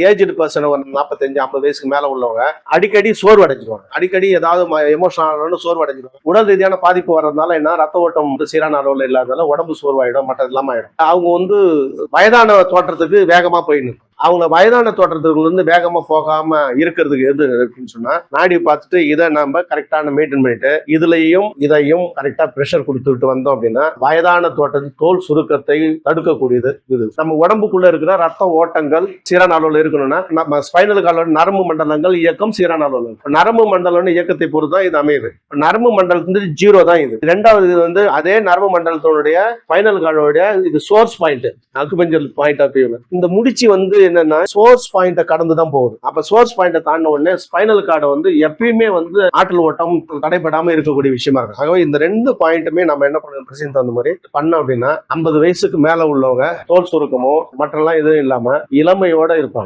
Aged person 45-50 வயசுக்கு மேல உள்ளவங்க அடிக்கடி சோர்வு அடைஞ்சிருவாங்க. அடிக்கடி ஏதாவது எமோஷனல் சோர்வு அடைஞ்சிருவாங்க. உடல் ரீதியான பாதிப்பு வர்றதுனால என்ன, ரத்த ஓட்டம் சீரான அளவில் இல்லாதனால உடம்பு சோர்வாயிடும், மற்ற இல்லாம ஆயிடும். அவங்க வயதான தோற்றத்துக்கு வேகமா போயிடணும். அவங்க வயதான தோற்றத்துக்குள்ள இருந்து வேகமா போகாம இருக்கிறதுக்கு எது இருக்குன்னு சொன்னா, நாடி பார்த்துட்டு இதை நம்ம கரெக்டான மெயின்டைன் பண்ணிட்டு இதுலயும் இதையும் கரெக்டா பிரஷர் கொடுத்துட்டு வந்தோம் அப்படின்னா வயதான தோற்றத்தின் தோல் சுருக்கத்தை தடுக்கக்கூடியது இது. நம்ம உடம்புக்குள்ள இருக்கிற ரத்த ஓட்டங்கள் சீரான அளவில் இருக்கணும்னா நம்ம ஸ்பைனல் கார்டோட நரம்பு மண்டலங்கள் இயக்கம் சீரான அளவில் இருக்கும். நரம்பு மண்டலம் இயக்கத்தை பொறுத்து தான் இது அமையுது. நரம்பு மண்டலத்துல 0 தான் இது. ரெண்டாவது இது அதே நரம்பு மண்டலத்தினுடைய ஸ்பைனல் கார்டோட இது source point, acupuncture point of view. இந்த முடிச்சு என்னன்னா சோர்ஸ் பாயிண்ட கடந்து தான் போகுது. அப்ப சோர்ஸ் பாயிண்ட தாண்டின உடனே ஸ்பைனல் கார்டு எப்பயுமே ஆற்றல் ஓட்டம் தடைபடாம இருக்கக்கூடிய விஷயமா இருக்கு. ஆகவே இந்த 2 பாயிண்ட்டுமே நம்ம என்ன பண்ணணும், பிரசின் அந்த மாதிரி பண்ணோம் அப்படின்னா 50 வயசுக்கு மேல உள்ளவங்க தோல் சுருக்கமோ மற்றெல்லாம் எதுவும் இல்லாம இளமையோட இருப்பாங்க.